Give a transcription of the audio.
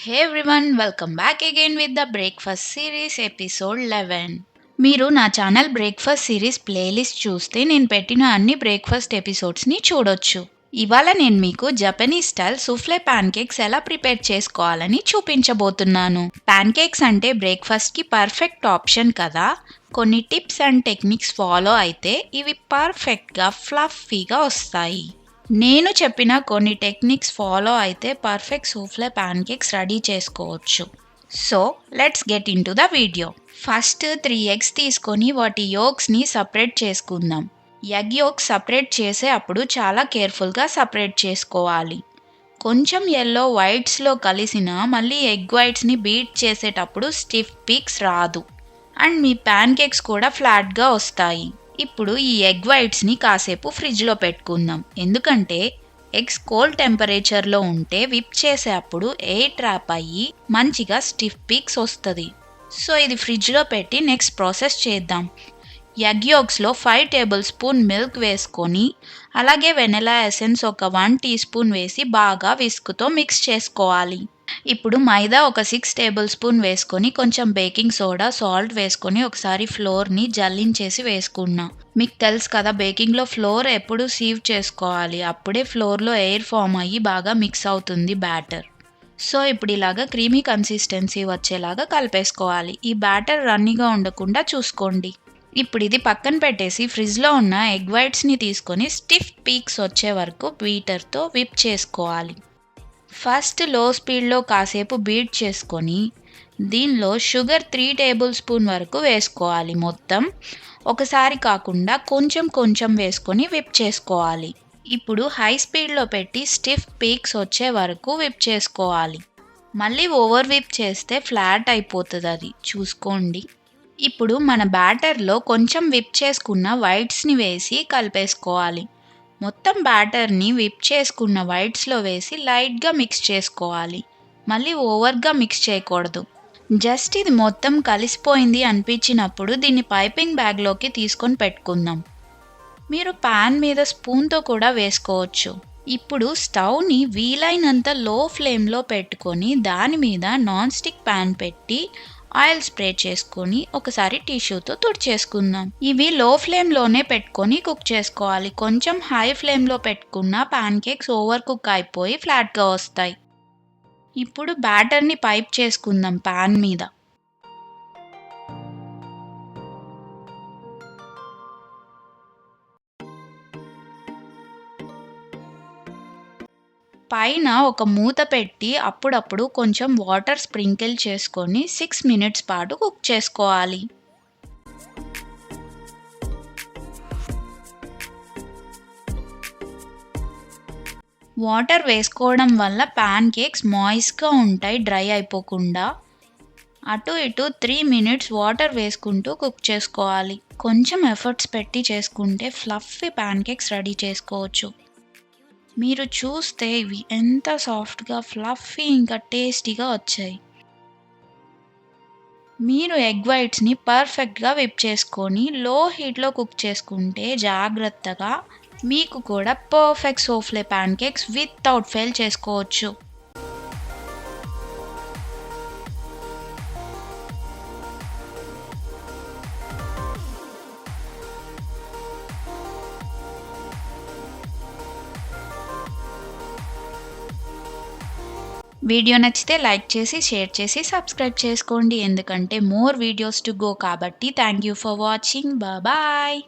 Hey everyone, welcome back again with the Breakfast Series episode 11. మీరు నా channel breakfast series playlist చూస్తే నేను పెట్టిన అన్ని బ్రేక్ఫాస్ట్ ఎపిసోడ్స్ని చూడొచ్చు. ఇవాళ నేను మీకు జపనీస్ స్టైల్ సూఫ్లే ప్యాన్ కేక్స్ ఎలా ప్రిపేర్ చేసుకోవాలని చూపించబోతున్నాను. ప్యాన్ కేక్స్ అంటే బ్రేక్ఫాస్ట్కి పర్ఫెక్ట్ ఆప్షన్ కదా. కొన్ని టిప్స్ అండ్ టెక్నిక్స్ ఫాలో అయితే ఇవి పర్ఫెక్ట్గా ఫ్లఫీగా వస్తాయి. నేను చెప్పిన కొన్ని టెక్నిక్స్ ఫాలో అయితే perfect souffle pan cakes ready చేసుకోవచ్చు. So let's get in to the video. First 3 eggs తీసుకొని వాటి యోగ్స్ని సపరేట్ చేసుకుందాం. ఎగ్ యోగ్స్ సపరేట్ చేసే అప్పుడు చాలా కేర్ఫుల్గా సపరేట్ చేసుకోవాలి. కొంచెం ఎల్లో వైట్స్లో కలిసిన మళ్ళీ ఎగ్ వైట్స్ని బీట్ చేసేటప్పుడు స్టిఫ్ పీక్స్ రాదు అండ్ మీ ప్యాన్ కేక్స్ కూడా ఫ్లాట్గా వస్తాయి. ఇప్పుడు ఈ ఎగ్ వైట్స్ని కాసేపు ఫ్రిడ్జ్లో పెట్టుకుందాం. ఎందుకంటే ఎగ్స్ కోల్డ్ టెంపరేచర్లో ఉంటే విప్ చేసేటప్పుడు ఎయిర్ ట్రాప్ అయ్యి మంచిగా స్టిఫ్ పీక్స్ వస్తుంది. సో ఇది ఫ్రిడ్జ్లో పెట్టి నెక్స్ట్ ప్రాసెస్ చేద్దాం. ఎగ్ యోగ్స్లో 5 టేబుల్ స్పూన్ మిల్క్ వేసుకొని అలాగే వెనిలా ఎసెన్స్ ఒక 1 టీ స్పూన్ వేసి బాగా విస్క్తో మిక్స్ చేసుకోవాలి. ఇప్పుడు మైదా ఒక 6 టేబుల్ స్పూన్ వేసుకొని కొంచెం బేకింగ్ సోడా, సాల్ట్ వేసుకొని ఒకసారి ఫ్లోర్ని జల్లించేసి వేసుకున్నా. మీకు తెలుసు కదా, బేకింగ్లో ఫ్లోర్ ఎప్పుడు సీవ్ చేసుకోవాలి. అప్పుడే ఫ్లోర్లో ఎయిర్ ఫామ్ అయ్యి బాగా మిక్స్ అవుతుంది బ్యాటర్. సో ఇప్పుడు ఇలాగా క్రీమీ కన్సిస్టెన్సీ వచ్చేలాగా కలిపేసుకోవాలి. ఈ బ్యాటర్ రన్నీగా ఉండకుండా చూసుకోండి. ఇప్పుడు ఇది పక్కన పెట్టేసి ఫ్రిడ్జ్లో ఉన్న ఎగ్ వైట్స్ని తీసుకొని స్టిఫ్ పీక్స్ వచ్చే వరకు బీటర్తో విప్ చేసుకోవాలి. ఫస్ట్ లో స్పీడ్లో కాసేపు బీట్ చేసుకొని దీనిలో షుగర్ 3 టేబుల్ స్పూన్ వరకు వేసుకోవాలి. మొత్తం ఒకసారి కాకుండా కొంచెం కొంచెం వేసుకొని విప్ చేసుకోవాలి. ఇప్పుడు హై స్పీడ్లో పెట్టి స్టిఫ్ పీక్స్ వచ్చే వరకు విప్ చేసుకోవాలి. మళ్ళీ ఓవర్ విప్ చేస్తే ఫ్లాట్ అయిపోతుంది, అది చూసుకోండి. ఇప్పుడు మన బ్యాటర్లో కొంచెం విప్ చేసుకున్న వైట్స్ని వేసి కలిపేసుకోవాలి. మొత్తం బ్యాటర్ని విప్ చేసుకున్న వైట్స్లో వేసి లైట్గా మిక్స్ చేసుకోవాలి. మళ్ళీ ఓవర్గా మిక్స్ చేయకూడదు. జస్ట్ ఇది మొత్తం కలిసిపోయింది అనిపించినప్పుడు దీన్ని పైపింగ్ బ్యాగ్లోకి తీసుకొని పెట్టుకుందాం. మీరు ప్యాన్ మీద స్పూన్తో కూడా వేసుకోవచ్చు. ఇప్పుడు స్టవ్ని వీలైనంత లో ఫ్లేమ్లో పెట్టుకొని దాని మీద నాన్ స్టిక్ ప్యాన్ పెట్టి ఆయిల్ స్ప్రే చేసుకొని ఒకసారి టిష్యూతో తుడిచేసుకుందాం. ఇవి లో ఫ్లేమ్లోనే పెట్టుకొని కుక్ చేసుకోవాలి. కొంచెం హై ఫ్లేమ్లో పెట్టుకున్న ప్యాన్ కేక్స్ ఓవర్ కుక్ అయిపోయి ఫ్లాట్గా వస్తాయి. ఇప్పుడు బ్యాటర్ని పైప్ చేసుకుందాం ప్యాన్ మీద. పైన ఒక మూత పెట్టి అప్పుడప్పుడు కొంచెం వాటర్ స్ప్రింకిల్ చేసుకొని 6 మినిట్స్ పాటు కుక్ చేసుకోవాలి. వాటర్ వేసుకోవడం వల్ల ప్యాన్ కేక్స్ మాయిస్ట్గా ఉంటాయి, డ్రై అయిపోకుండా. అటు ఇటు 3 మినిట్స్ వాటర్ వేసుకుంటూ కుక్ చేసుకోవాలి. కొంచెం ఎఫర్ట్స్ పెట్టి చేసుకుంటే ఫ్లఫీ ప్యాన్ కేక్స్ రెడీ చేసుకోవచ్చు. మీరు చూస్తే ఇవి ఎంత సాఫ్ట్గా, ఫ్లఫీ ఇంకా టేస్టీగా వచ్చాయి. మీరు ఎగ్ వైట్స్ని పర్ఫెక్ట్గా విప్ చేసుకొని లో హీట్లో కుక్ చేసుకుంటే జాగ్రత్తగా మీకు కూడా perfect souffle pancakes without fail చేసుకోవచ్చు. వీడియో నచ్చితే లైక్ చేసి, షేర్ చేసి, సబ్స్క్రైబ్ చేసుకోండి. ఎందుకంటే మోర్ వీడియోస్ టు గో కాబట్టి. Thank you for watching. Bye.